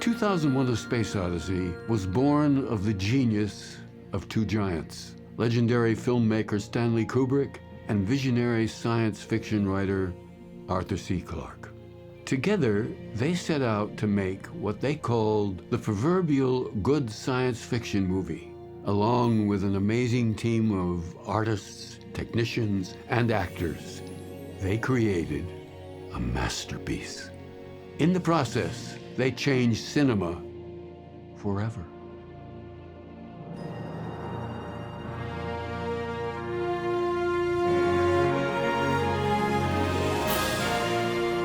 2001: A Space Odyssey was born of the genius of two giants, legendary filmmaker Stanley Kubrick and visionary science fiction writer Arthur C. Clarke. Together, they set out to make what they called the proverbial good science fiction movie, along with an amazing team of artists, technicians, and actors. They created a masterpiece. In the process, they changed cinema forever.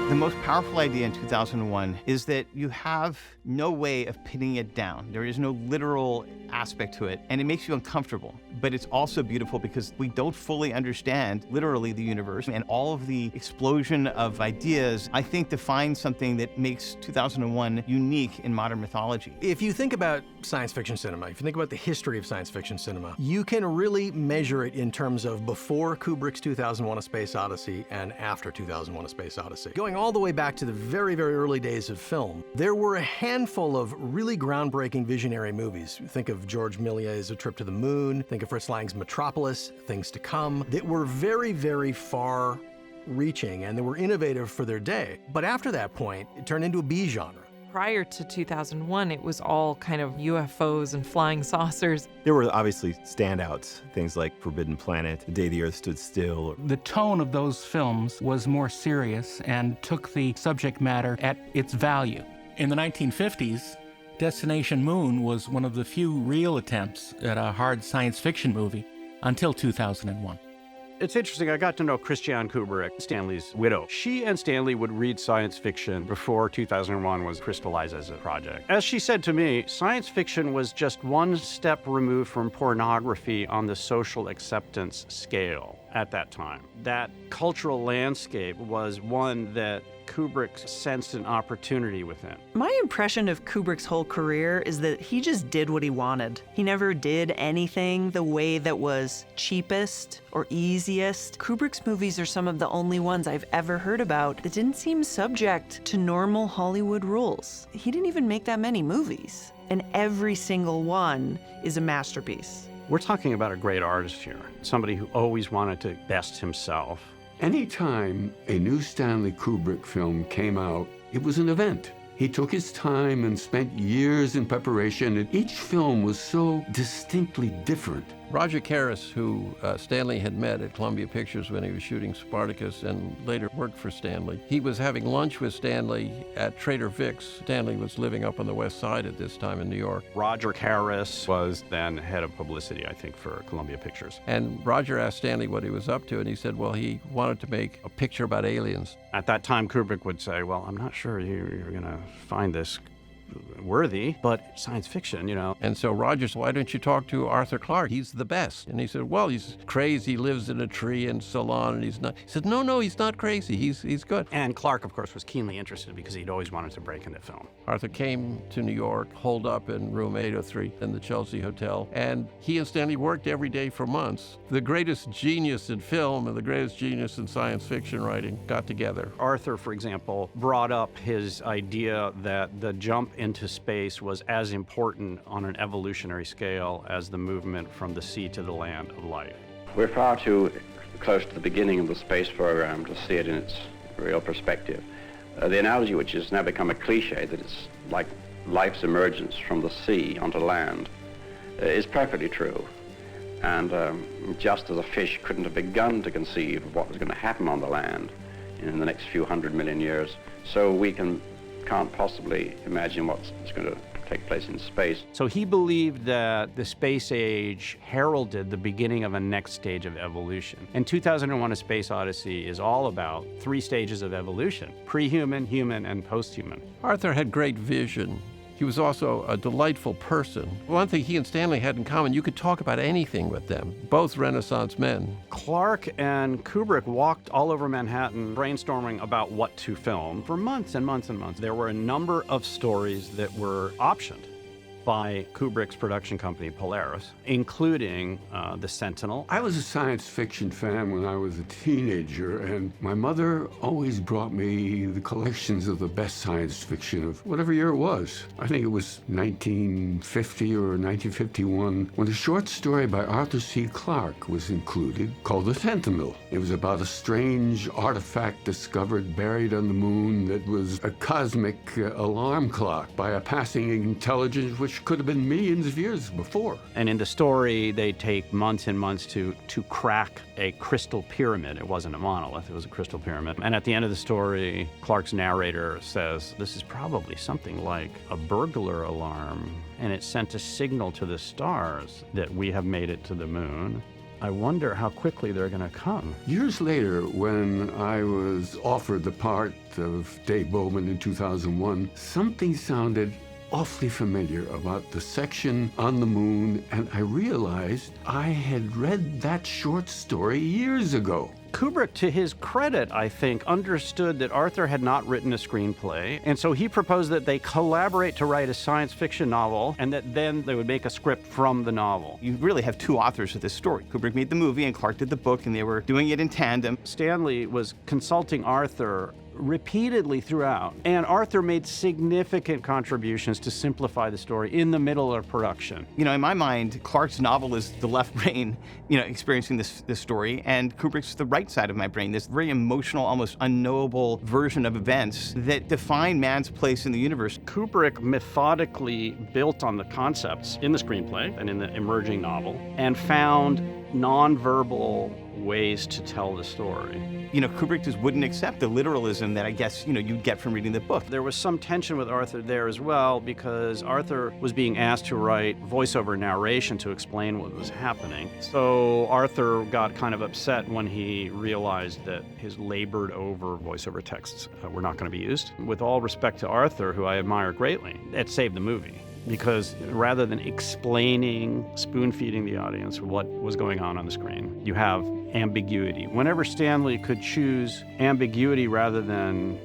The most powerful idea in 2001 is that you have no way of pinning it down. There is no literal aspect to it, and it makes you uncomfortable. But it's also beautiful because we don't fully understand, literally, the universe, and all of the explosion of ideas, I think, defines something that makes 2001 unique in modern mythology. If you think about science fiction cinema, if you think about the history of science fiction cinema, you can really measure it in terms of before Kubrick's 2001: A Space Odyssey and after 2001: A Space Odyssey. Going all the way back to the very, very early days of film, there were a handful of really groundbreaking visionary movies. Think of George Méliès's A Trip to the Moon, think of Fritz Lang's Metropolis, Things to Come, that were very, very far-reaching and they were innovative for their day. But after that point, it turned into a B genre. Prior to 2001, it was all kind of UFOs and flying saucers. There were obviously standouts, things like Forbidden Planet, The Day the Earth Stood Still. The tone of those films was more serious and took the subject matter at its value. In the 1950s, Destination Moon was one of the few real attempts at a hard science fiction movie until 2001. It's interesting, I got to know Christiane Kubrick, Stanley's widow. She and Stanley would read science fiction before 2001 was crystallized as a project. As she said to me, science fiction was just one step removed from pornography on the social acceptance scale at that time. That cultural landscape was one that Kubrick sensed an opportunity within. My impression of Kubrick's whole career is that he just did what he wanted. He never did anything the way that was cheapest or easiest. Kubrick's movies are some of the only ones I've ever heard about that didn't seem subject to normal Hollywood rules. He didn't even make that many movies, and every single one is a masterpiece. We're talking about a great artist here, somebody who always wanted to best himself. Anytime a new Stanley Kubrick film came out, it was an event. He took his time and spent years in preparation, and each film was so distinctly different. Roger Karras, who Stanley had met at Columbia Pictures when he was shooting Spartacus and later worked for Stanley. He was having lunch with Stanley at Trader Vic's. Stanley was living up on the West Side at this time in New York. Roger Karras was then head of publicity, I think, for Columbia Pictures. And Roger asked Stanley what he was up to, and he said, well, he wanted to make a picture about aliens. At that time, Kubrick would say, well, I'm not sure you're going to find this worthy, but science fiction, you know. And so Roger said, why don't you talk to Arthur Clarke? He's the best. And he said, well, he's crazy. He lives in a tree in Ceylon, and he's not. He said, no, he's not crazy. He's good. And Clarke, of course, was keenly interested because he'd always wanted to break into film. Arthur came to New York, holed up in room 803 in the Chelsea Hotel, and he and Stanley worked every day for months. The greatest genius in film and the greatest genius in science fiction writing got together. Arthur, for example, brought up his idea that the jump into space was as important on an evolutionary scale as the movement from the sea to the land of life. We're far too close to the beginning of the space program to see it in its real perspective. The analogy, which has now become a cliche, that it's like life's emergence from the sea onto land, is perfectly true. And just as a fish couldn't have begun to conceive of what was going to happen on the land in the next few 100 million years, so we can't possibly imagine what's going to take place in space. So he believed that the space age heralded the beginning of a next stage of evolution. And 2001: A Space Odyssey is all about 3 stages of evolution: pre-human, human, and post-human. Arthur had great vision. He was also a delightful person. One thing he and Stanley had in common, you could talk about anything with them, both Renaissance men. Clarke and Kubrick walked all over Manhattan brainstorming about what to film for months and months and months. There were a number of stories that were optioned. by Kubrick's production company, Polaris, including The Sentinel. I was a science fiction fan when I was a teenager, and my mother always brought me the collections of the best science fiction of whatever year it was. I think it was 1950 or 1951, when a short story by Arthur C. Clarke was included called The Sentinel. It was about a strange artifact discovered buried on the moon that was a cosmic alarm clock by a passing intelligence which could have been millions of years before. And in the story, they take months and months to crack a crystal pyramid. It wasn't a monolith, it was a crystal pyramid. And at the end of the story, Clarke's narrator says, this is probably something like a burglar alarm, and it sent a signal to the stars that we have made it to the moon. I wonder how quickly they're going to come. Years later, when I was offered the part of Dave Bowman in 2001, something sounded awfully familiar about the section on the moon, and I realized I had read that short story years ago. Kubrick, to his credit, I think, understood that Arthur had not written a screenplay, and so he proposed that they collaborate to write a science fiction novel, and that then they would make a script from the novel. You really have two authors of this story. Kubrick made the movie and Clarke did the book, and they were doing it in tandem. Stanley was consulting Arthur repeatedly throughout, and Arthur made significant contributions to simplify the story in the middle of production. You know, in my mind, Clarke's novel is the left brain, experiencing this story, and Kubrick's the right side of my brain, this very emotional, almost unknowable version of events that define man's place in the universe. Kubrick methodically built on the concepts in the screenplay and in the emerging novel, and found nonverbal ways to tell the story. Kubrick just wouldn't accept the literalism that I guess, you'd get from reading the book. There was some tension with Arthur there as well, because Arthur was being asked to write voiceover narration to explain what was happening. So Arthur got kind of upset when he realized that his labored over voiceover texts were not going to be used. With all respect to Arthur, who I admire greatly, it saved the movie. Because rather than explaining, spoon-feeding the audience what was going on the screen, you have ambiguity. Whenever Stanley could choose ambiguity rather than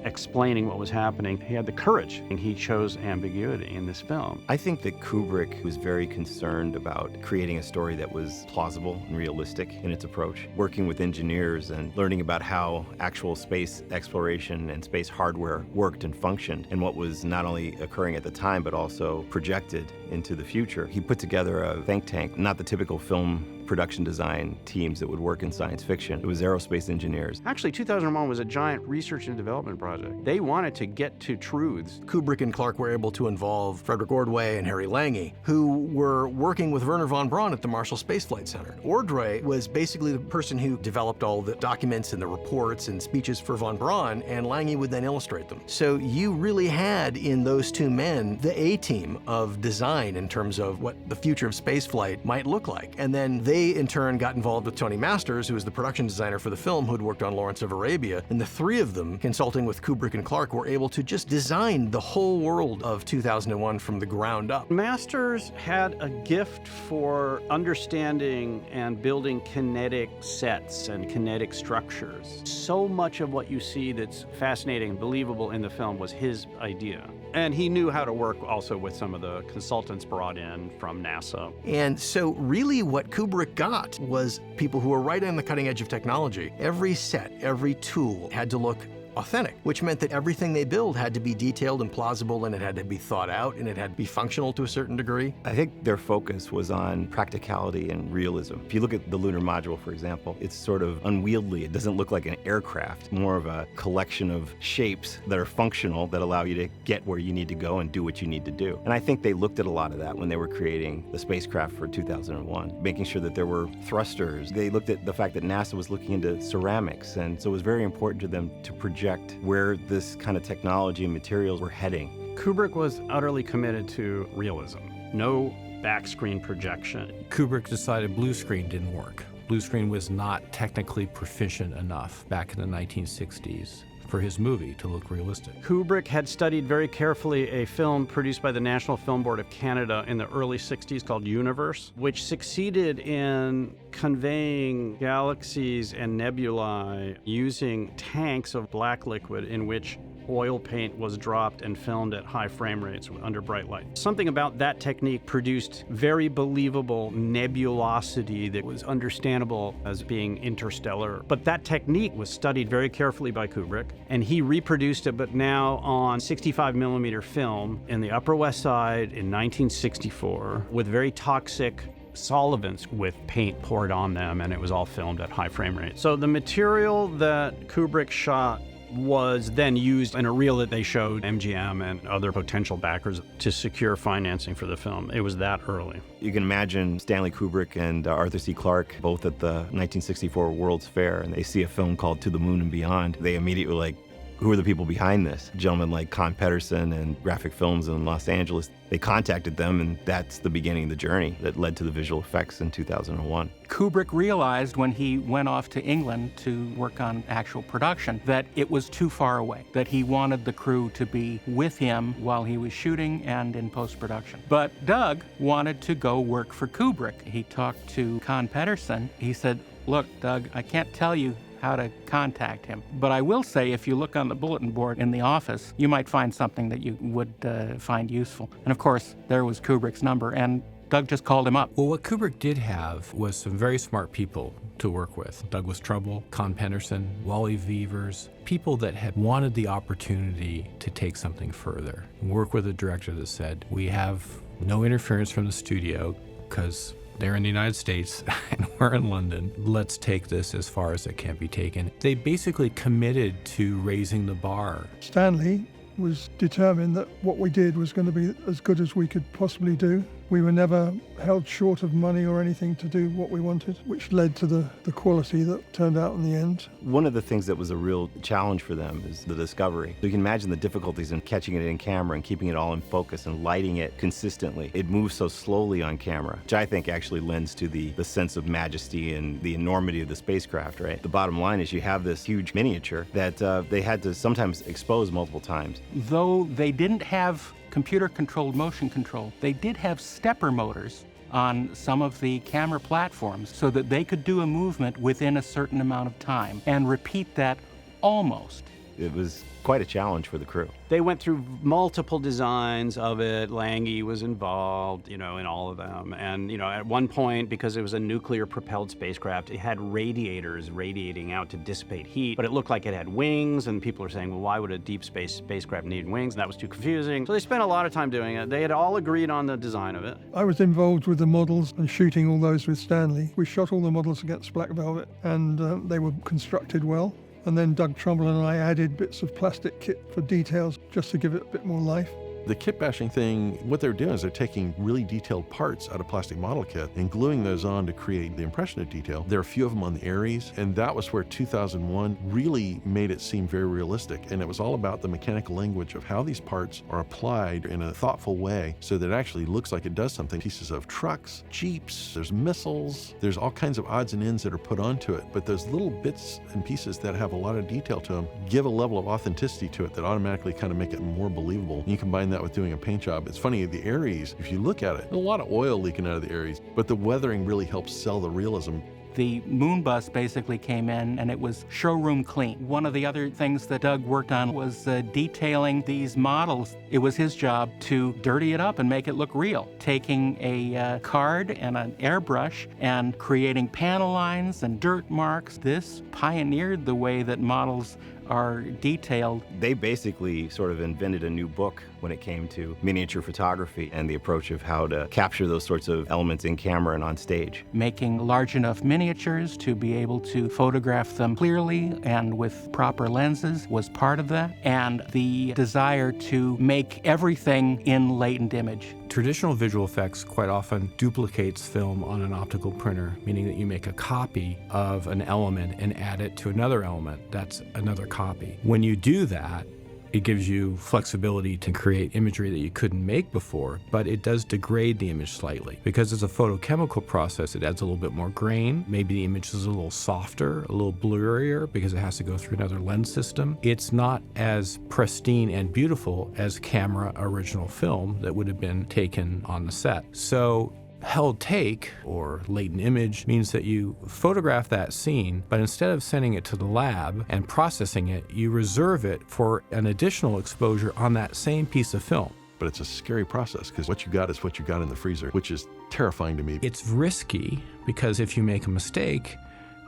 explaining what was happening, he had the courage, and he chose ambiguity in this film. I think that Kubrick was very concerned about creating a story that was plausible and realistic in its approach, working with engineers and learning about how actual space exploration and space hardware worked and functioned, and what was not only occurring at the time, but also projected into the future. He put together a think tank, not the typical film production design teams that would work in science fiction. It was aerospace engineers. Actually, 2001 was a giant research and development project. They wanted to get to truths. Kubrick and Clarke were able to involve Frederick Ordway and Harry Lange, who were working with Wernher von Braun at the Marshall Space Flight Center. Ordway was basically the person who developed all the documents and the reports and speeches for von Braun, and Lange would then illustrate them. So you really had in those two men the A-team of design in terms of what the future of spaceflight might look like. And then they in turn got involved with Tony Masters, who was the production designer for the film, who had worked on Lawrence of Arabia. And the three of them, consulting with Kubrick and Clarke, were able to just design the whole world of 2001 from the ground up. Masters had a gift for understanding and building kinetic sets and kinetic structures. So much of what you see that's fascinating and believable in the film was his idea. And he knew how to work also with some of the consultants brought in from NASA. And so really what Kubrick got was people who were right on the cutting edge of technology. Every set, every tool had to look authentic, which meant that everything they build had to be detailed and plausible, and it had to be thought out, and it had to be functional to a certain degree. I think their focus was on practicality and realism. If you look at the lunar module, for example, it's sort of unwieldy. It doesn't look like an aircraft, more of a collection of shapes that are functional that allow you to get where you need to go and do what you need to do. And I think they looked at a lot of that when they were creating the spacecraft for 2001, making sure that there were thrusters. They looked at the fact that NASA was looking into ceramics, and so it was very important to them to project where this kind of technology and materials were heading. Kubrick was utterly committed to realism. No back screen projection. Kubrick decided blue screen didn't work. Blue screen was not technically proficient enough back in the 1960s for his movie to look realistic. Kubrick had studied very carefully a film produced by the National Film Board of Canada in the early 60s called Universe, which succeeded in conveying galaxies and nebulae using tanks of black liquid in which oil paint was dropped and filmed at high frame rates under bright light. Something about that technique produced very believable nebulosity that was understandable as being interstellar. But that technique was studied very carefully by Kubrick, and he reproduced it, but now on 65mm film in the Upper West Side in 1964 with very toxic solvents with paint poured on them, and it was all filmed at high frame rate. So the material that Kubrick shot was then used in a reel that they showed MGM and other potential backers to secure financing for the film. It was that early. You can imagine Stanley Kubrick and Arthur C. Clarke both at the 1964 World's Fair, and they see a film called To the Moon and Beyond. They immediately were like, who are the people behind this? Gentlemen like Con Pedersen and Graphic Films in Los Angeles. They contacted them, and that's the beginning of the journey that led to the visual effects in 2001. Kubrick realized when he went off to England to work on actual production that it was too far away, that he wanted the crew to be with him while he was shooting and in post-production. But Doug wanted to go work for Kubrick. He talked to Con Pedersen. He said, look, Doug, I can't tell you how to contact him. But I will say, if you look on the bulletin board in the office, you might find something that you would find useful. And of course, there was Kubrick's number, and Doug just called him up. Well, what Kubrick did have was some very smart people to work with. Douglas Trumbull, Con Pedersen, Wally Vevers, people that had wanted the opportunity to take something further. Work with a director that said, we have no interference from the studio because they're in the United States and we're in London. Let's take this as far as it can be taken. They basically committed to raising the bar. Stanley was determined that what we did was going to be as good as we could possibly do. We were never held short of money or anything to do what we wanted, which led to the quality that turned out in the end. One of the things that was a real challenge for them is the discovery. You can imagine the difficulties in catching it in camera and keeping it all in focus and lighting it consistently. It moves so slowly on camera, which I think actually lends to the sense of majesty and the enormity of the spacecraft, right? The bottom line is you have this huge miniature that they had to sometimes expose multiple times. Though they didn't have computer-controlled motion control, they did have stepper motors on some of the camera platforms so that they could do a movement within a certain amount of time and repeat that almost. It was quite a challenge for the crew. They went through multiple designs of it. Lange was involved, in all of them. And, at one point, because it was a nuclear-propelled spacecraft, it had radiators radiating out to dissipate heat, but it looked like it had wings, and people are saying, well, why would a deep space spacecraft need wings? And that was too confusing. So they spent a lot of time doing it. They had all agreed on the design of it. I was involved with the models and shooting all those with Stanley. We shot all the models against black velvet, and they were constructed well. And then Doug Trumbull and I added bits of plastic kit for details just to give it a bit more life. The kit bashing thing, what they're doing is they're taking really detailed parts out of plastic model kit and gluing those on to create the impression of detail. There are a few of them on the Ares, and that was where 2001 really made it seem very realistic. And it was all about the mechanical language of how these parts are applied in a thoughtful way so that it actually looks like it does something. Pieces of trucks, jeeps, there's missiles, there's all kinds of odds and ends that are put onto it. But those little bits and pieces that have a lot of detail to them give a level of authenticity to it that automatically kind of make it more believable. And you combine that with doing a paint job. It's funny, the Ares, if you look at it, there's a lot of oil leaking out of the Ares, but the weathering really helps sell the realism. The moon bus basically came in and it was showroom clean. One of the other things that Doug worked on was detailing these models. It was his job to dirty it up and make it look real, taking a card and an airbrush and creating panel lines and dirt marks. This pioneered the way that models are detailed. They basically sort of invented a new book when it came to miniature photography and the approach of how to capture those sorts of elements in camera and on stage. Making large enough miniatures to be able to photograph them clearly and with proper lenses was part of that, and the desire to make everything in latent image. Traditional visual effects quite often duplicates film on an optical printer, meaning that you make a copy of an element and add it to another element. That's another copy. When you do that, it gives you flexibility to create imagery that you couldn't make before, but it does degrade the image slightly. Because it's a photochemical process, it adds a little bit more grain. Maybe the image is a little softer, a little blurrier because it has to go through another lens system. It's not as pristine and beautiful as camera original film that would have been taken on the set. So held take, or latent image, means that you photograph that scene, but instead of sending it to the lab and processing it, you reserve it for an additional exposure on that same piece of film. But it's a scary process because what you got is what you got in the freezer, which is terrifying to me. It's risky because if you make a mistake,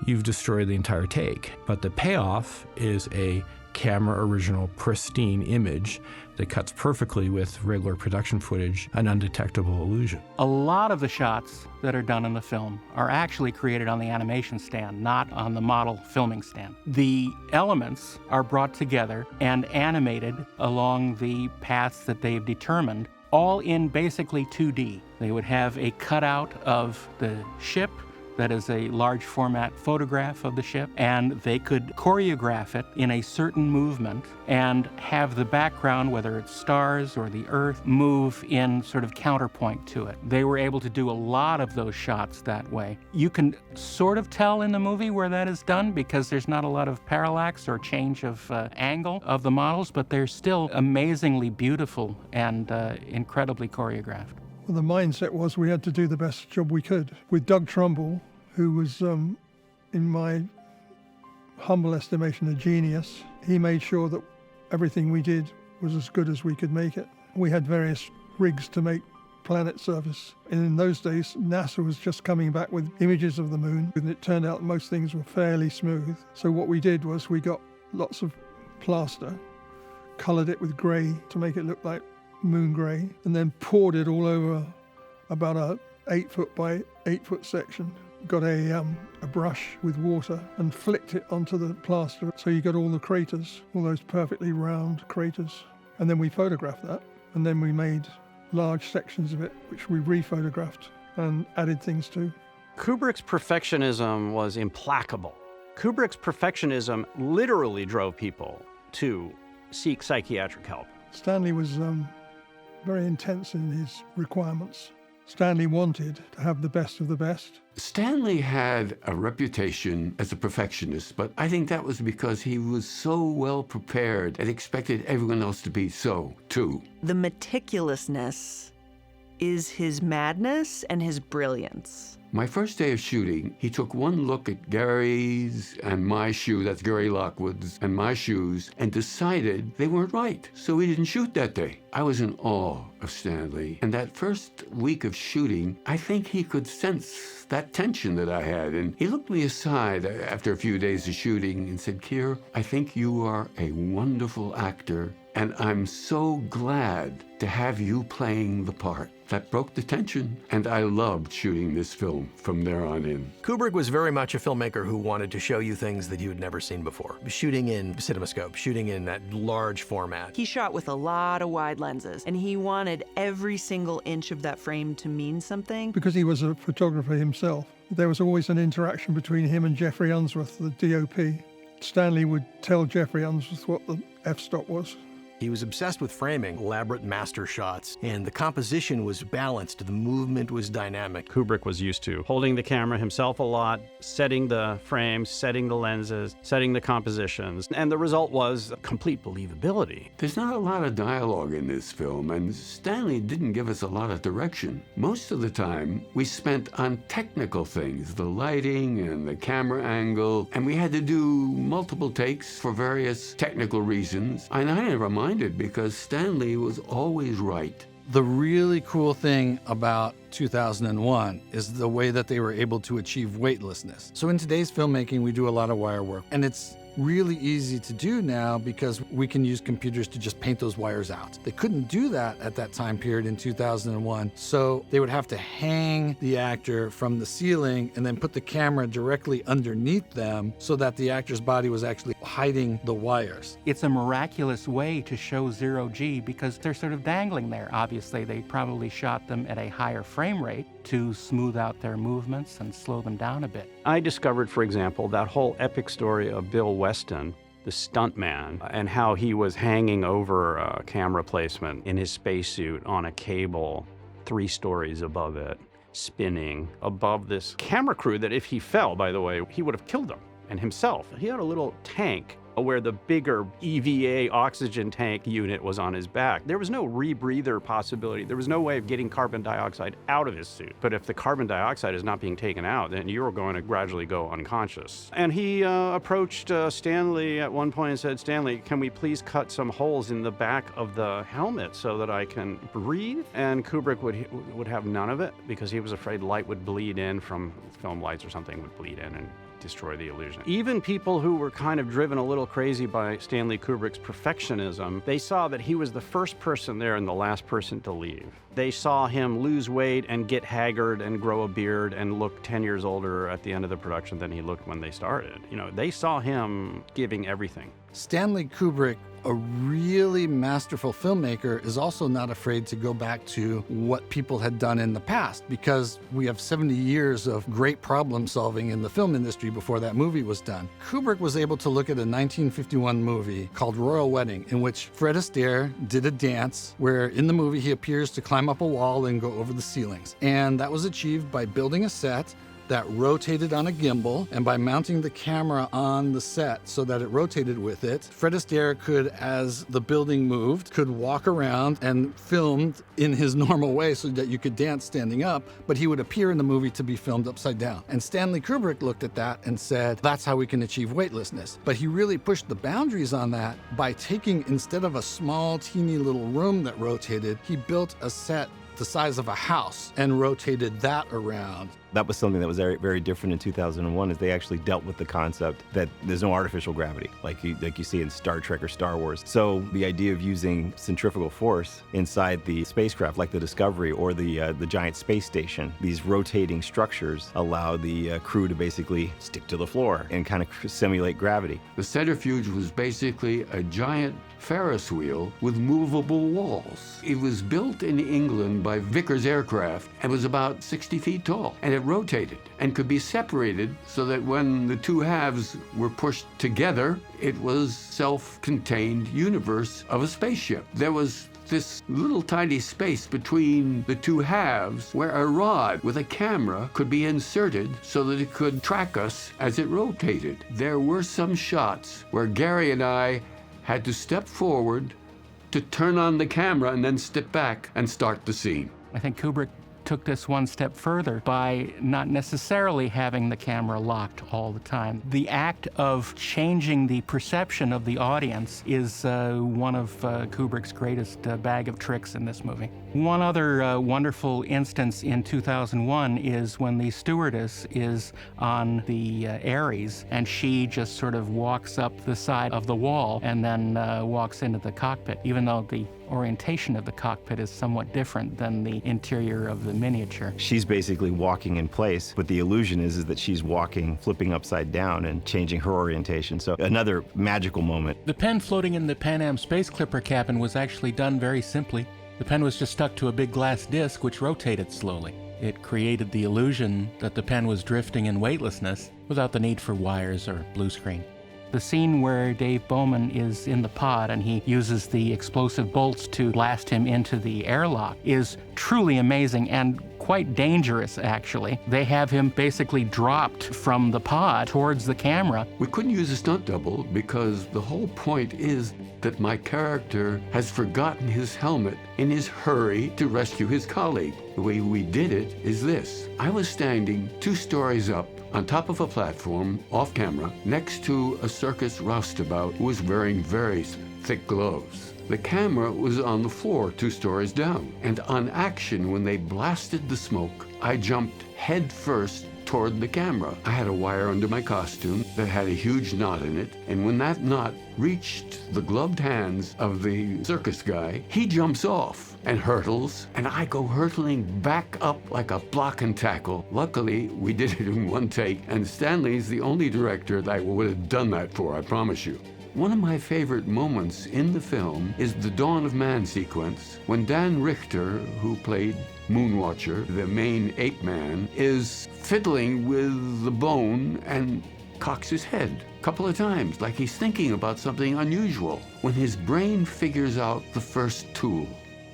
you've destroyed the entire take. But the payoff is a camera original pristine image that cuts perfectly with regular production footage, an undetectable illusion. A lot of the shots that are done in the film are actually created on the animation stand, not on the model filming stand. The elements are brought together and animated along the paths that they've determined, all in basically 2D. They would have a cutout of the ship that is a large format photograph of the ship, and they could choreograph it in a certain movement and have the background, whether it's stars or the earth, move in sort of counterpoint to it. They were able to do a lot of those shots that way. You can sort of tell in the movie where that is done because there's not a lot of parallax or change of angle of the models, but they're still amazingly beautiful and incredibly choreographed. Well, the mindset was we had to do the best job we could. With Doug Trumbull, who was, in my humble estimation, a genius, he made sure that everything we did was as good as we could make it. We had various rigs to make planet surface. And in those days, NASA was just coming back with images of the moon, and it turned out most things were fairly smooth. So what we did was we got lots of plaster, colored it with gray to make it look like moon gray, and then poured it all over about a 8-foot by 8-foot section. Got a brush with water and flicked it onto the plaster, so you got all the craters, all those perfectly round craters. And then we photographed that, and then we made large sections of it, which we rephotographed and added things to. Kubrick's perfectionism was implacable. Kubrick's perfectionism literally drove people to seek psychiatric help. Stanley was very intense in his requirements. Stanley wanted to have the best of the best. Stanley had a reputation as a perfectionist, but I think that was because he was so well prepared and expected everyone else to be so, too. The meticulousness is his madness and his brilliance. My first day of shooting, he took one look at Gary's and my shoe, that's Gary Lockwood's, and my shoes, and decided they weren't right. So we didn't shoot that day. I was in awe of Stanley. And that first week of shooting, I think he could sense that tension that I had. And he looked me aside after a few days of shooting and said, "Keir, I think you are a wonderful actor, and I'm so glad to have you playing the part." That broke the tension, and I loved shooting this film from there on in. Kubrick was very much a filmmaker who wanted to show you things that you had never seen before. Shooting in CinemaScope, shooting in that large format. He shot with a lot of wide lenses, and he wanted every single inch of that frame to mean something. Because he was a photographer himself, there was always an interaction between him and Jeffrey Unsworth, the DOP. Stanley would tell Jeffrey Unsworth what the f-stop was. He was obsessed with framing, elaborate master shots, and the composition was balanced, the movement was dynamic. Kubrick was used to holding the camera himself a lot, setting the frames, setting the lenses, setting the compositions, and the result was complete believability. There's not a lot of dialogue in this film, and Stanley didn't give us a lot of direction. Most of the time, we spent on technical things, the lighting and the camera angle, and we had to do multiple takes for various technical reasons. And I never minded because Stanley was always right. The really cool thing about 2001 is the way that they were able to achieve weightlessness. So in today's filmmaking, we do a lot of wire work, and it's really easy to do now because we can use computers to just paint those wires out. They couldn't do that at that time period in 2001, so they would have to hang the actor from the ceiling and then put the camera directly underneath them so that the actor's body was actually hiding the wires. It's a miraculous way to show zero-G because they're sort of dangling there. Obviously, they probably shot them at a higher frame rate to smooth out their movements and slow them down a bit. I discovered, for example, that whole epic story of Bill Weston, the stuntman, and how he was hanging over a camera placement in his spacesuit on a cable 3 stories above it, spinning above this camera crew that if he fell, by the way, he would have killed them and himself. He had a little tank where the bigger EVA oxygen tank unit was on his back. There was no rebreather possibility. There was no way of getting carbon dioxide out of his suit. But if the carbon dioxide is not being taken out, then you're going to gradually go unconscious. And he approached Stanley at one point and said, "Stanley, can we please cut some holes in the back of the helmet so that I can breathe?" And Kubrick would have none of it because he was afraid light would bleed in from film lights or something would bleed in and destroy the illusion. Even people who were kind of driven a little crazy by Stanley Kubrick's perfectionism, they saw that he was the first person there and the last person to leave. They saw him lose weight and get haggard and grow a beard and look 10 years older at the end of the production than he looked when they started. You know, they saw him giving everything. Stanley Kubrick, a really masterful filmmaker, is also not afraid to go back to what people had done in the past, because we have 70 years of great problem solving in the film industry before that movie was done. Kubrick was able to look at a 1951 movie called Royal Wedding, in which Fred Astaire did a dance where in the movie he appears to climb up a wall and go over the ceilings. And that was achieved by building a set that rotated on a gimbal, and by mounting the camera on the set so that it rotated with it, Fred Astaire could, as the building moved, could walk around and filmed in his normal way so that you could dance standing up, but he would appear in the movie to be filmed upside down. And Stanley Kubrick looked at that and said, that's how we can achieve weightlessness. But he really pushed the boundaries on that by taking, instead of a small, teeny little room that rotated, he built a set the size of a house and rotated that around. That was something that was very, very different in 2001, is they actually dealt with the concept that there's no artificial gravity like you see in Star Trek or Star Wars. So the idea of using centrifugal force inside the spacecraft, like the Discovery or the giant space station, these rotating structures allow the crew to basically stick to the floor and kind of simulate gravity. The centrifuge was basically a giant Ferris wheel with movable walls. It was built in England by Vickers Aircraft and was about 60 feet tall. And it rotated and could be separated so that when the two halves were pushed together, it was self-contained universe of a spaceship. There was this little tiny space between the two halves where a rod with a camera could be inserted so that it could track us as it rotated. There were some shots where Gary and I had to step forward to turn on the camera and then step back and start the scene. I think Kubrick took this one step further by not necessarily having the camera locked all the time. The act of changing the perception of the audience is one of Kubrick's greatest bag of tricks in this movie. One other wonderful instance in 2001 is when the stewardess is on the Aries and she just sort of walks up the side of the wall and then walks into the cockpit, even though the orientation of the cockpit is somewhat different than the interior of the miniature. She's basically walking in place, but the illusion is that she's walking, flipping upside down and changing her orientation. So another magical moment. The pen floating in the Pan Am Space Clipper cabin was actually done very simply. The pen was just stuck to a big glass disc which rotated slowly. It created the illusion that the pen was drifting in weightlessness without the need for wires or blue screen. The scene where Dave Bowman is in the pod and he uses the explosive bolts to blast him into the airlock is truly amazing and quite dangerous, actually. They have him basically dropped from the pod towards the camera. We couldn't use a stunt double because the whole point is that my character has forgotten his helmet in his hurry to rescue his colleague. The way we did it is this. I was standing 2 stories up on top of a platform, off camera, next to a circus roustabout who was wearing very thick gloves. The camera was on the floor 2 stories down, and on action, when they blasted the smoke, I jumped head first toward the camera. I had a wire under my costume that had a huge knot in it, and when that knot reached the gloved hands of the circus guy, he jumps off and hurtles, and I go hurtling back up like a block and tackle. Luckily, we did it in 1 take, and Stanley's the only director that I would have done that for, I promise you. One of my favorite moments in the film is the Dawn of Man sequence, when Dan Richter, who played Moonwatcher, the main ape man, is fiddling with the bone and cocks his head a couple of times, like he's thinking about something unusual. When his brain figures out the first tool,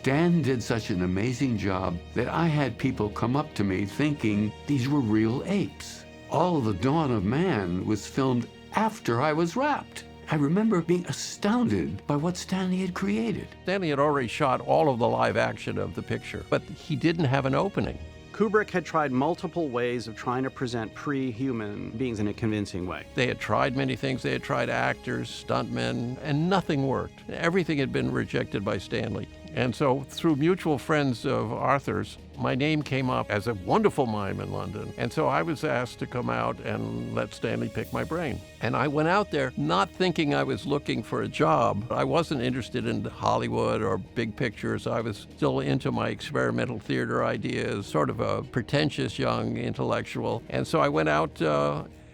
Dan did such an amazing job that I had people come up to me thinking these were real apes. All of the Dawn of Man was filmed after I was wrapped. I remember being astounded by what Stanley had created. Stanley had already shot all of the live action of the picture, but he didn't have an opening. Kubrick had tried multiple ways of trying to present pre-human beings in a convincing way. They had tried many things. They had tried actors, stuntmen, and nothing worked. Everything had been rejected by Stanley. And so through mutual friends of Arthur's, my name came up as a wonderful mime in London. And so I was asked to come out and let Stanley pick my brain. And I went out there not thinking I was looking for a job. I wasn't interested in Hollywood or big pictures. I was still into my experimental theater ideas, sort of a pretentious young intellectual. And so I went out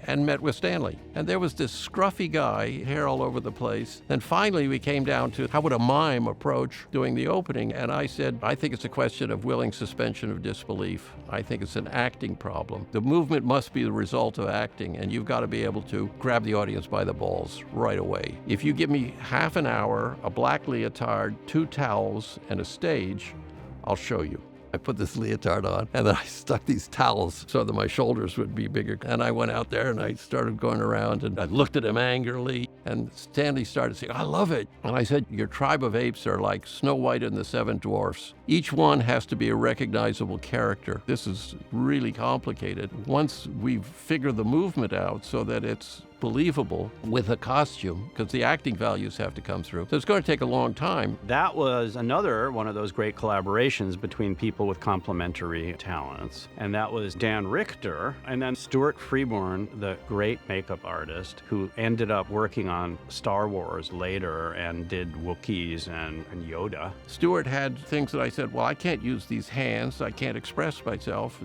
and met with Stanley. And there was this scruffy guy, hair all over the place. And finally we came down to how would a mime approach doing the opening? And I said, I think it's a question of willing suspension of disbelief. I think it's an acting problem. The movement must be the result of acting, and you've got to be able to grab the audience by the balls right away. If you give me half an hour, a black leotard, 2 towels, and a stage, I'll show you. I put this leotard on, and then I stuck these towels so that my shoulders would be bigger. And I went out there, and I started going around, and I looked at him angrily. And Stanley started saying, I love it. And I said, your tribe of apes are like Snow White and the 7 Dwarfs. Each one has to be a recognizable character. This is really complicated. Once we figure the movement out so that it's believable with a costume, because the acting values have to come through. So it's going to take a long time. That was another one of those great collaborations between people with complementary talents. And that was Dan Richter and then Stuart Freeborn, the great makeup artist who ended up working on Star Wars later and did Wookiees and Yoda. Stuart had things that I said, well, I can't use these hands. I can't express myself.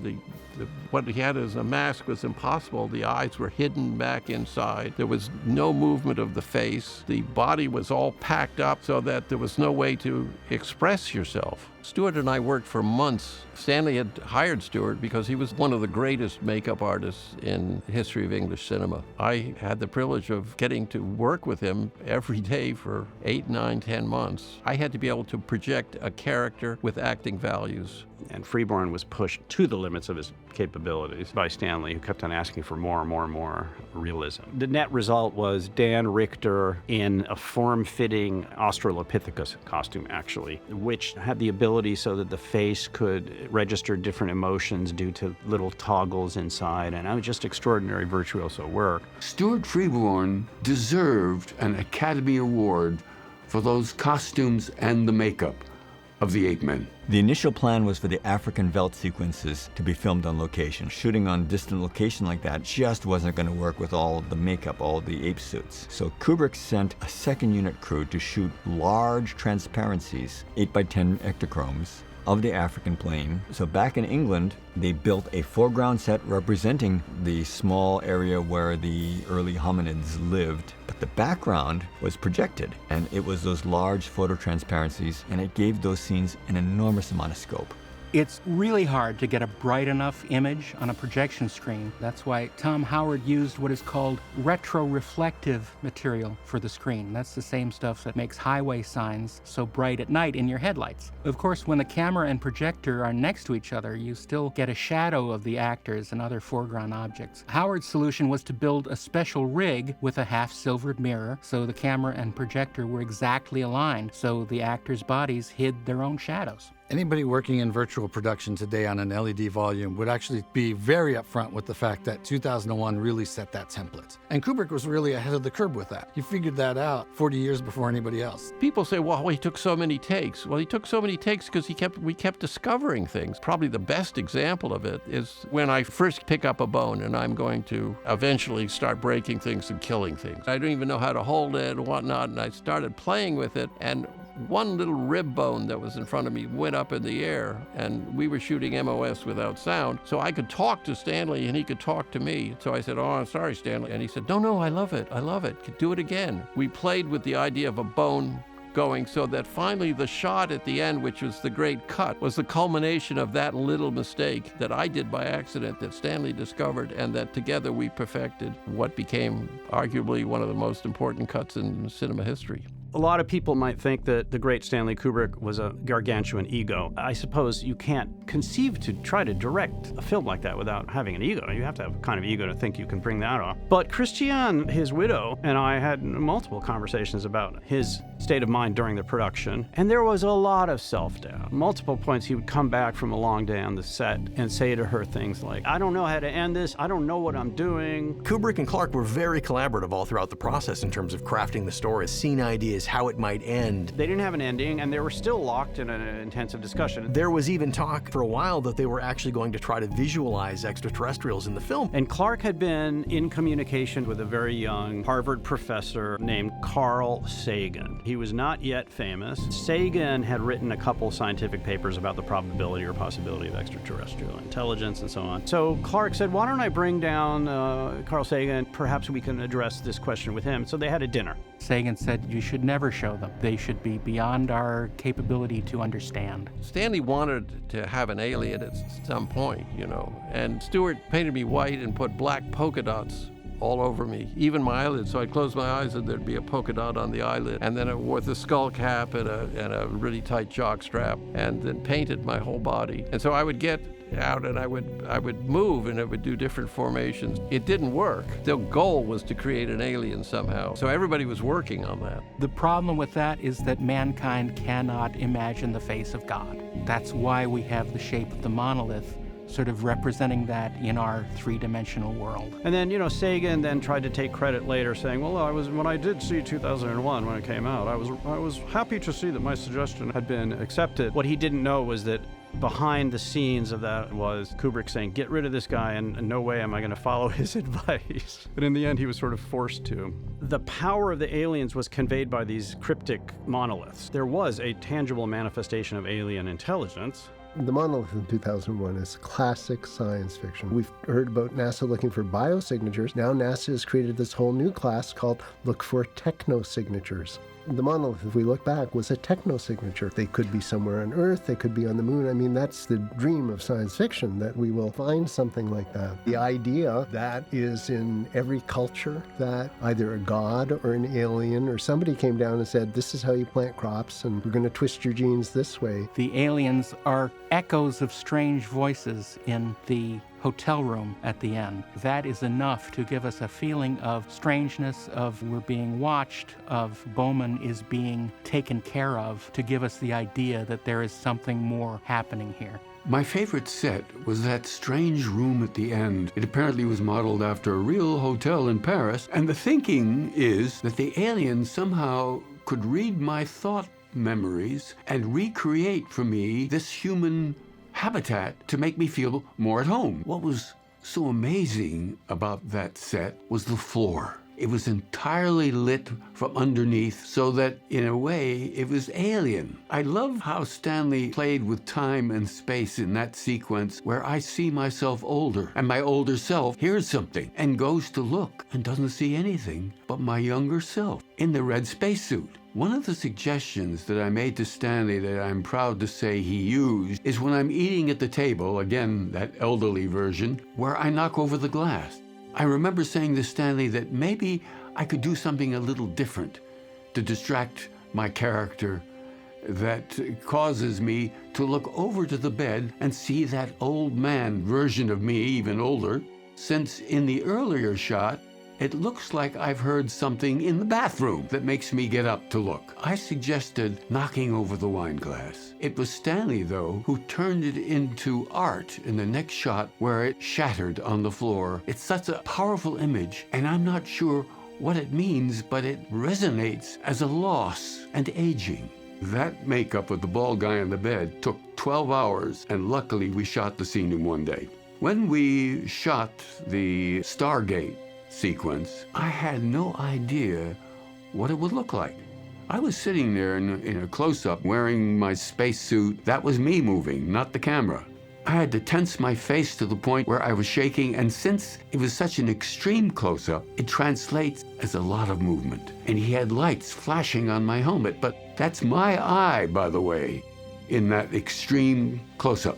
What he had as a mask was impossible. The eyes were hidden back inside. There was no movement of the face. The body was all packed up so that there was no way to express yourself. Stuart and I worked for months. Stanley had hired Stuart because he was one of the greatest makeup artists in the history of English cinema. I had the privilege of getting to work with him every day for 8, 9, 10 months. I had to be able to project a character with acting values. And Freeborn was pushed to the limits of his capabilities by Stanley, who kept on asking for more and more and more realism. The net result was Dan Richter in a form-fitting Australopithecus costume, actually, which had the ability so that the face could register different emotions due to little toggles inside, and it was just extraordinary virtuoso work. Stuart Freeborn deserved an Academy Award for those costumes and the makeup of the ape men. The initial plan was for the African veldt sequences to be filmed on location. Shooting on distant location like that just wasn't going to work with all of the makeup, all of the ape suits. So Kubrick sent a second unit crew to shoot large transparencies, 8x10 ectochromes, of the African plain. So back in England, they built a foreground set representing the small area where the early hominids lived. But the background was projected, and it was those large phototransparencies, and it gave those scenes an enormous amount of scope. It's really hard to get a bright enough image on a projection screen. That's why Tom Howard used what is called retroreflective material for the screen. That's the same stuff that makes highway signs so bright at night in your headlights. Of course, when the camera and projector are next to each other, you still get a shadow of the actors and other foreground objects. Howard's solution was to build a special rig with a half-silvered mirror, so the camera and projector were exactly aligned, so the actors' bodies hid their own shadows. Anybody working in virtual production today on an LED volume would actually be very upfront with the fact that 2001 really set that template. And Kubrick was really ahead of the curve with that. He figured that out 40 years before anybody else. People say, well, he took so many takes. Well, he took so many takes because we kept discovering things. Probably the best example of it is when I first pick up a bone and I'm going to eventually start breaking things and killing things. I don't even know how to hold it and whatnot, and I started playing with it, and one little rib bone that was in front of me went up in the air, and we were shooting MOS without sound, so I could talk to Stanley and he could talk to me. So I said, oh, I'm sorry, Stanley. And he said, no, I love it. Do it again. We played with the idea of a bone going so that finally the shot at the end, which was the great cut, was the culmination of that little mistake that I did by accident, that Stanley discovered, and that together we perfected what became arguably one of the most important cuts in cinema history. A lot of people might think that the great Stanley Kubrick was a gargantuan ego. I suppose you can't conceive to try to direct a film like that without having an ego. You have to have a kind of ego to think you can bring that off. But Christiane, his widow, and I had multiple conversations about his state of mind during the production, and there was a lot of self-doubt. Multiple points he would come back from a long day on the set and say to her things like, I don't know how to end this, I don't know what I'm doing. Kubrick and Clarke were very collaborative all throughout the process in terms of crafting the story, scene ideas, how it might end. They didn't have an ending, and they were still locked in an intensive discussion. There was even talk for a while that they were actually going to try to visualize extraterrestrials in the film. And Clarke had been in communication with a very young Harvard professor named Carl Sagan. He was not yet famous. Sagan had written a couple scientific papers about the probability or possibility of extraterrestrial intelligence and so on. So Clarke said, why don't I bring down Carl Sagan? Perhaps we can address this question with him. So they had a dinner. Sagan said, you should never show them. They should be beyond our capability to understand. Stanley wanted to have an alien at some point, and Stewart painted me white and put black polka dots all over me, even my eyelids. So I'd close my eyes and there'd be a polka dot on the eyelid. And then with a skull cap and a really tight jock strap, and then painted my whole body. And so I would get out and I would move and it would do different formations. It didn't work. The goal was to create an alien somehow. So everybody was working on that. The problem with that is that mankind cannot imagine the face of God. That's why we have the shape of the monolith, sort of representing that in our three-dimensional world. And then, Sagan then tried to take credit later, saying, well, when I did see 2001 when it came out, I was happy to see that my suggestion had been accepted. What he didn't know was that behind the scenes of that was Kubrick saying, get rid of this guy, and no way am I going to follow his advice. But in the end, he was sort of forced to. The power of the aliens was conveyed by these cryptic monoliths. There was a tangible manifestation of alien intelligence. The monolith in 2001 is classic science fiction. We've heard about NASA looking for biosignatures. Now NASA has created this whole new class called Look for Technosignatures. The monolith, if we look back, was a technosignature. They could be somewhere on Earth, they could be on the moon. I mean, that's the dream of science fiction, that we will find something like that. The idea that is in every culture, that either a god or an alien or somebody came down and said, this is how you plant crops, and we're going to twist your genes this way. The aliens are echoes of strange voices in the hotel room at the end. That is enough to give us a feeling of strangeness, of we're being watched, of Bowman is being taken care of, to give us the idea that there is something more happening here. My favorite set was that strange room at the end. It apparently was modeled after a real hotel in Paris, and the thinking is that the aliens somehow could read my thought memories and recreate for me this human habitat to make me feel more at home. What was so amazing about that set was the floor. It was entirely lit from underneath, so that in a way it was alien. I love how Stanley played with time and space in that sequence, where I see myself older, and my older self hears something and goes to look and doesn't see anything but my younger self in the red spacesuit. One of the suggestions that I made to Stanley that I'm proud to say he used is when I'm eating at the table, again, that elderly version, where I knock over the glass. I remember saying to Stanley that maybe I could do something a little different to distract my character that causes me to look over to the bed and see that old man version of me, even older, since in the earlier shot, it looks like I've heard something in the bathroom that makes me get up to look. I suggested knocking over the wine glass. It was Stanley, though, who turned it into art in the next shot where it shattered on the floor. It's such a powerful image, and I'm not sure what it means, but it resonates as a loss and aging. That makeup of the bald guy on the bed took 12 hours, and luckily we shot the scene in one day. When we shot the Stargate sequence, I had no idea what it would look like. I was sitting there in a close-up wearing my spacesuit. That was me moving, not the camera. I had to tense my face to the point where I was shaking, and since it was such an extreme close-up, it translates as a lot of movement. And he had lights flashing on my helmet, but that's my eye, by the way, in that extreme close-up.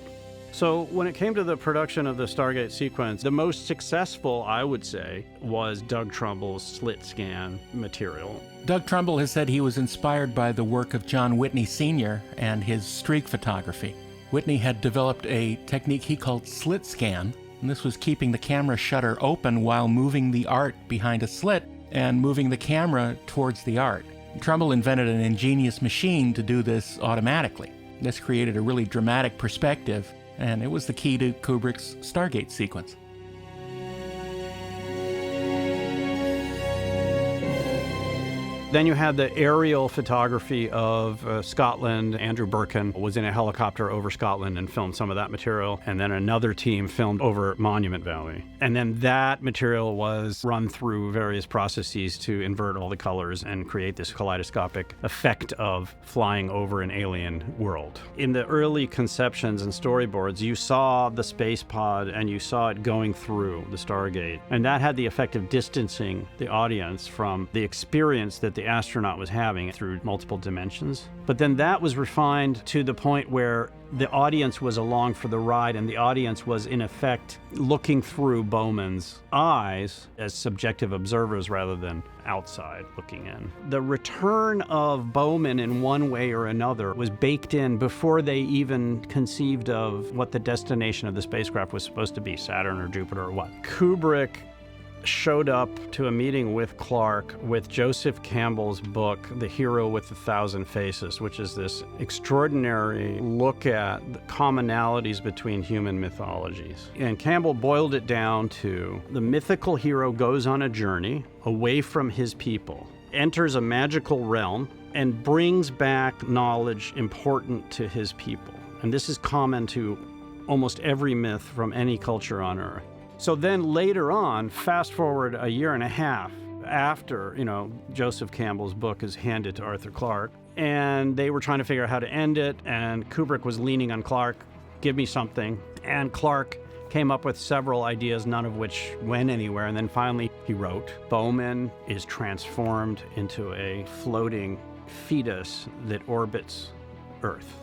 So when it came to the production of the Stargate sequence, the most successful, I would say, was Doug Trumbull's slit scan material. Doug Trumbull has said he was inspired by the work of John Whitney Sr. and his streak photography. Whitney had developed a technique he called slit scan, and this was keeping the camera shutter open while moving the art behind a slit and moving the camera towards the art. Trumbull invented an ingenious machine to do this automatically. This created a really dramatic perspective, and it was the key to Kubrick's Stargate sequence. Then you had the aerial photography of Scotland. Andrew Birkin was in a helicopter over Scotland and filmed some of that material. And then another team filmed over Monument Valley. And then that material was run through various processes to invert all the colors and create this kaleidoscopic effect of flying over an alien world. In the early conceptions and storyboards, you saw the space pod and you saw it going through the Stargate. And that had the effect of distancing the audience from the experience that the astronaut was having through multiple dimensions. But then that was refined to the point where the audience was along for the ride, and the audience was in effect looking through Bowman's eyes as subjective observers rather than outside looking in. The return of Bowman in one way or another was baked in before they even conceived of what the destination of the spacecraft was supposed to be, Saturn or Jupiter or what. Kubrick showed up to a meeting with Clarke with Joseph Campbell's book, The Hero with a Thousand Faces, which is this extraordinary look at the commonalities between human mythologies. And Campbell boiled it down to the mythical hero goes on a journey away from his people, enters a magical realm, and brings back knowledge important to his people. And this is common to almost every myth from any culture on Earth. So then later on, fast forward a year and a half after, Joseph Campbell's book is handed to Arthur Clarke, and they were trying to figure out how to end it, and Kubrick was leaning on Clarke, give me something. And Clarke came up with several ideas, none of which went anywhere, and then finally he wrote, Bowman is transformed into a floating fetus that orbits Earth.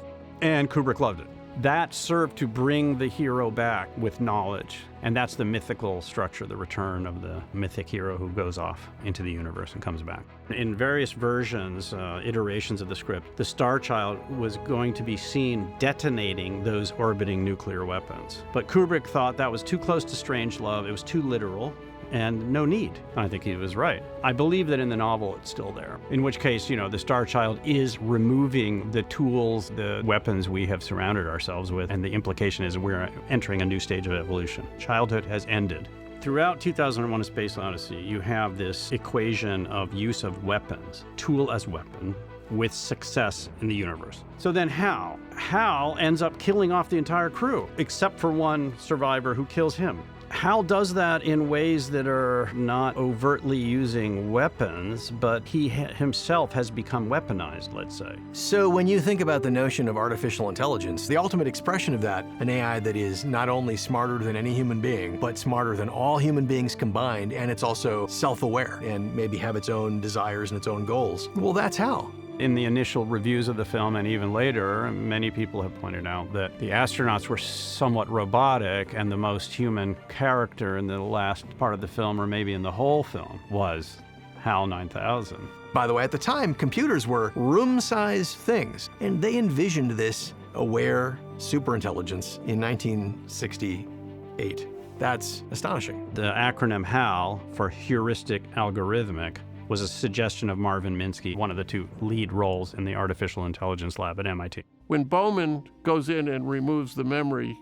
And Kubrick loved it. That served to bring the hero back with knowledge. And that's the mythical structure, the return of the mythic hero who goes off into the universe and comes back. In various versions, iterations of the script, the Star Child was going to be seen detonating those orbiting nuclear weapons. But Kubrick thought that was too close to Strangelove, it was too literal, and no need. I think he was right. I believe that in the novel it's still there, in which case, the Star Child is removing the tools, the weapons we have surrounded ourselves with, and the implication is we're entering a new stage of evolution. Childhood has ended. Throughout 2001: A Space Odyssey, you have this equation of use of weapons, tool as weapon, with success in the universe. So then Hal ends up killing off the entire crew, except for one survivor who kills him. Hal does that in ways that are not overtly using weapons, but he himself has become weaponized, let's say. So when you think about the notion of artificial intelligence, the ultimate expression of that, an AI that is not only smarter than any human being, but smarter than all human beings combined, and it's also self-aware and maybe have its own desires and its own goals, well, that's Hal. In the initial reviews of the film, and even later, many people have pointed out that the astronauts were somewhat robotic, and the most human character in the last part of the film, or maybe in the whole film, was HAL 9000. By the way, at the time, computers were room-sized things, and they envisioned this aware superintelligence in 1968. That's astonishing. The acronym HAL, for heuristic algorithmic, was a suggestion of Marvin Minsky, one of the two lead roles in the artificial intelligence lab at MIT. When Bowman goes in and removes the memory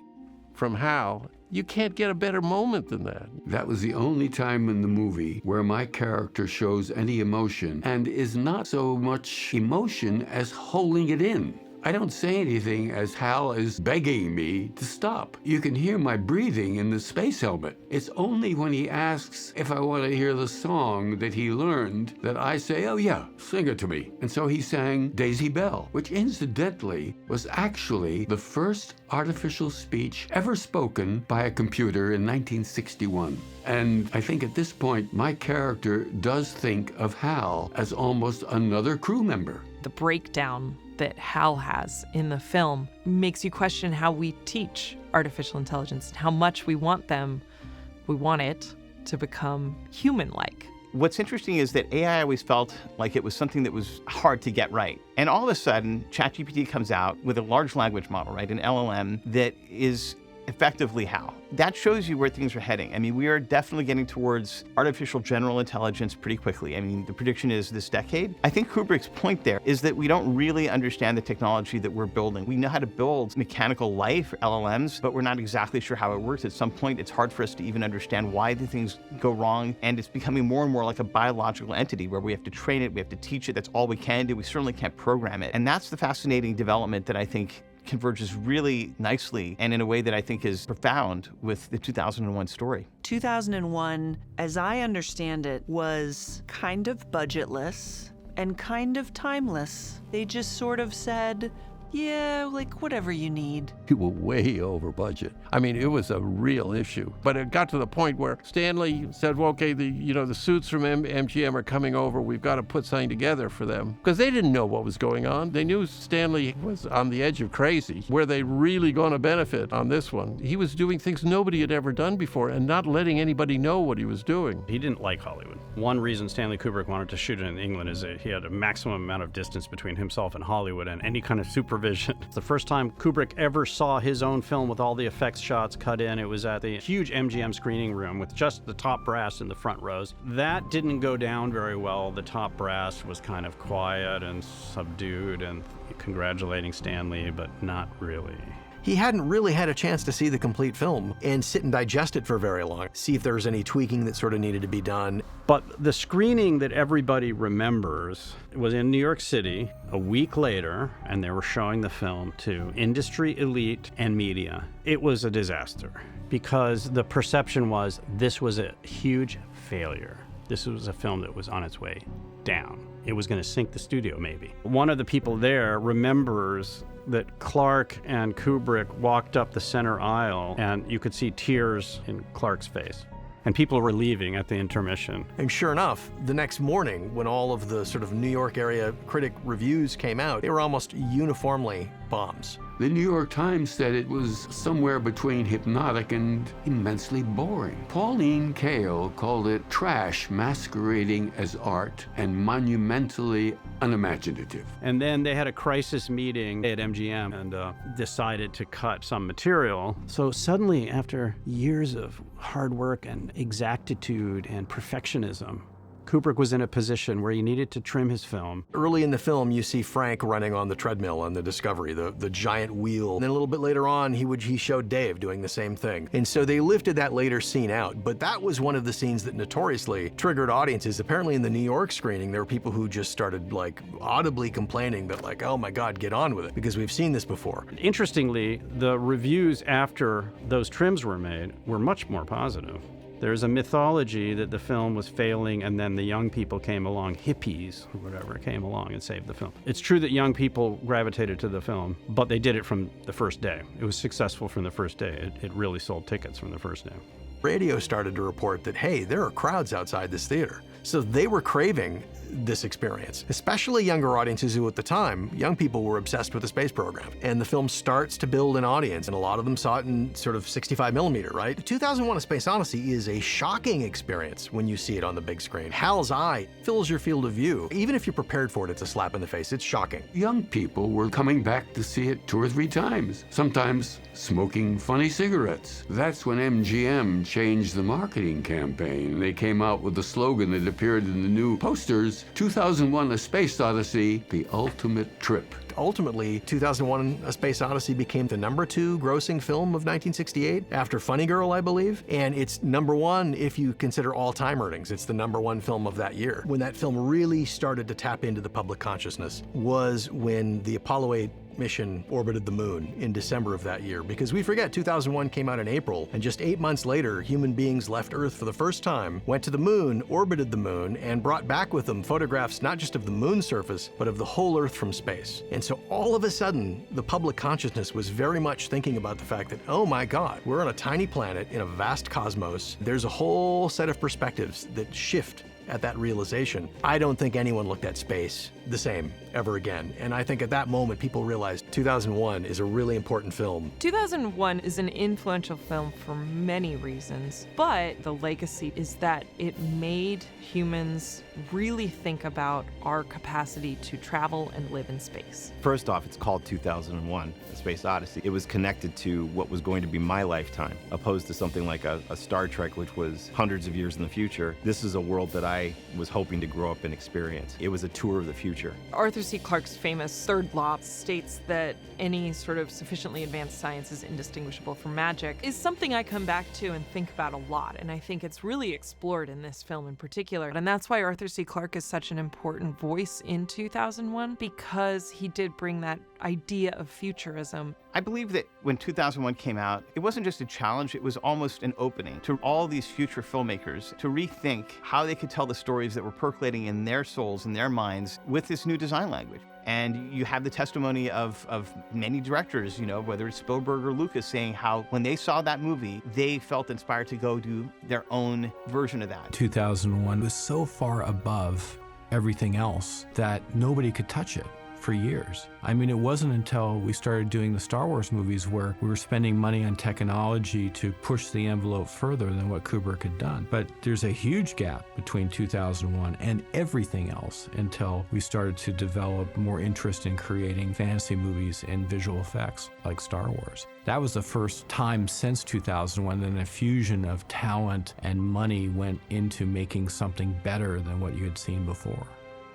from Hal, you can't get a better moment than that. That was the only time in the movie where my character shows any emotion and is not so much emotion as holding it in. I don't say anything as Hal is begging me to stop. You can hear my breathing in the space helmet. It's only when he asks if I want to hear the song that he learned that I say, oh yeah, sing it to me. And so he sang Daisy Bell, which incidentally was actually the first artificial speech ever spoken by a computer in 1961. And I think at this point, my character does think of Hal as almost another crew member. The breakdown that Hal has in the film makes you question how we teach artificial intelligence and how much we want it to become human-like. What's interesting is that AI always felt like it was something that was hard to get right. And all of a sudden, ChatGPT comes out with a large language model, right? An LLM that is effectively how. That shows you where things are heading. I mean, we are definitely getting towards artificial general intelligence pretty quickly. I mean, the prediction is this decade. I think Kubrick's point there is that we don't really understand the technology that we're building. We know how to build mechanical life, LLMs, but we're not exactly sure how it works. At some point, it's hard for us to even understand why the things go wrong, and it's becoming more and more like a biological entity where we have to train it, we have to teach it. That's all we can do. We certainly can't program it. And that's the fascinating development that I think converges really nicely and in a way that I think is profound with the 2001 story. 2001, as I understand it, was kind of budgetless and kind of timeless. They just sort of said, yeah, like whatever you need. We were way over budget. I mean, it was a real issue. But it got to the point where Stanley said, well, okay, the suits from MGM are coming over. We've got to put something together for them. Because they didn't know what was going on. They knew Stanley was on the edge of crazy. Were they really going to benefit on this one? He was doing things nobody had ever done before and not letting anybody know what he was doing. He didn't like Hollywood. One reason Stanley Kubrick wanted to shoot it in England is that he had a maximum amount of distance between himself and Hollywood and any kind of supervision. It's the first time Kubrick ever saw his own film with all the effects shots cut in. It was at the huge MGM screening room with just the top brass in the front rows. That didn't go down very well. The top brass was kind of quiet and subdued and congratulating Stanley, but not really. He hadn't really had a chance to see the complete film and sit and digest it for very long, see if there was any tweaking that sort of needed to be done. But the screening that everybody remembers was in New York City a week later, and they were showing the film to industry elite and media. It was a disaster because the perception was this was a huge failure. This was a film that was on its way down. It was going to sink the studio, maybe. One of the people there remembers that Clarke and Kubrick walked up the center aisle, and you could see tears in Clarke's face. And people were leaving at the intermission. And sure enough, the next morning, when all of the sort of New York area critic reviews came out, they were almost uniformly bombs. The New York Times said it was somewhere between hypnotic and immensely boring. Pauline Kael called it trash masquerading as art and monumentally unimaginative. And then they had a crisis meeting at MGM and decided to cut some material. So suddenly, after years of hard work and exactitude and perfectionism, Kubrick was in a position where he needed to trim his film. Early in the film, you see Frank running on the treadmill on the Discovery, the giant wheel. And then a little bit later on, he showed Dave doing the same thing. And so they lifted that later scene out. But that was one of the scenes that notoriously triggered audiences. Apparently in the New York screening, there were people who just started like audibly complaining that like, oh my God, get on with it, because we've seen this before. Interestingly, the reviews after those trims were made were much more positive. There's a mythology that the film was failing and then the young people came along, hippies or whatever, came along and saved the film. It's true that young people gravitated to the film, but they did it from the first day. It was successful from the first day. It really sold tickets from the first day. Radio started to report that, hey, there are crowds outside this theater. So they were craving this experience, especially younger audiences who at the time, young people were obsessed with the space program. And the film starts to build an audience, and a lot of them saw it in sort of 65 millimeter, right? 2001: A Space Odyssey is a shocking experience when you see it on the big screen. Hal's eye fills your field of view. Even if you're prepared for it, it's a slap in the face. It's shocking. Young people were coming back to see it 2 or 3 times, sometimes smoking funny cigarettes. That's when MGM changed the marketing campaign. They came out with the slogan that appeared in the new posters, 2001: A Space Odyssey, the ultimate trip. Ultimately, 2001: A Space Odyssey became the #2 grossing film of 1968 after Funny Girl, I believe. And it's #1 if you consider all-time earnings. It's the #1 film of that year. When that film really started to tap into the public consciousness was when the Apollo 8 mission orbited the moon in December of that year. Because we forget, 2001 came out in April, and just 8 months later, human beings left Earth for the first time, went to the moon, orbited the moon, and brought back with them photographs not just of the moon's surface, but of the whole Earth from space. And so all of a sudden, the public consciousness was very much thinking about the fact that, oh my God, we're on a tiny planet in a vast cosmos. There's a whole set of perspectives that shift at that realization. I don't think anyone looked at space the same ever again. And I think at that moment, people realized 2001 is a really important film. 2001 is an influential film for many reasons, but the legacy is that it made humans really think about our capacity to travel and live in space. First off, it's called 2001, A Space Odyssey. It was connected to what was going to be my lifetime, opposed to something like a Star Trek, which was hundreds of years in the future. This is a world that I was hoping to grow up and experience. It was a tour of the future. Arthur C. Clarke's famous third law states that any sort of sufficiently advanced science is indistinguishable from magic, is something I come back to and think about a lot, and I think it's really explored in this film in particular. And that's why Arthur C. Clarke is such an important voice in 2001, because he did bring that idea of futurism. I believe that when 2001 came out, it wasn't just a challenge, it was almost an opening to all these future filmmakers to rethink how they could tell the stories that were percolating in their souls and their minds with this new design language. And you have the testimony of many directors, you know, whether it's Spielberg or Lucas, saying how when they saw that movie, they felt inspired to go do their own version of that. 2001 was so far above everything else that nobody could touch it for years. I mean, it wasn't until we started doing the Star Wars movies where we were spending money on technology to push the envelope further than what Kubrick had done. But there's a huge gap between 2001 and everything else until we started to develop more interest in creating fantasy movies and visual effects like Star Wars. That was the first time since 2001 that a fusion of talent and money went into making something better than what you had seen before.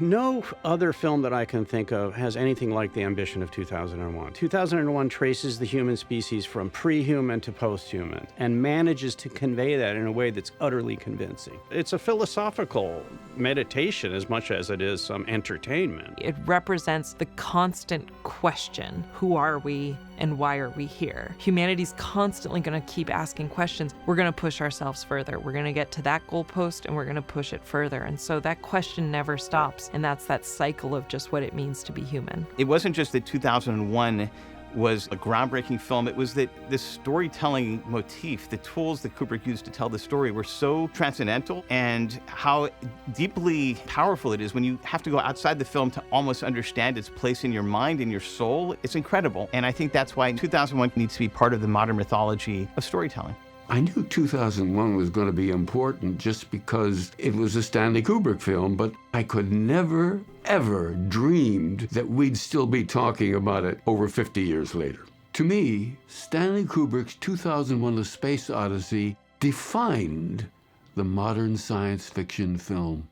No other film that I can think of has anything like the ambition of 2001. 2001 traces the human species from pre-human to post-human and manages to convey that in a way that's utterly convincing. It's a philosophical meditation as much as it is some entertainment. It represents the constant question, who are we and why are we here? Humanity's constantly going to keep asking questions. We're going to push ourselves further. We're going to get to that goalpost and we're going to push it further. And so that question never stops. And that's that cycle of just what it means to be human. It wasn't just that 2001 was a groundbreaking film. It was that this storytelling motif, the tools that Kubrick used to tell the story were so transcendental, and how deeply powerful it is when you have to go outside the film to almost understand its place in your mind and your soul. It's incredible. And I think that's why 2001 needs to be part of the modern mythology of storytelling. I knew 2001 was going to be important just because it was a Stanley Kubrick film, but I could never, ever dreamed that we'd still be talking about it over 50 years later. To me, Stanley Kubrick's 2001: A Space Odyssey defined the modern science fiction film.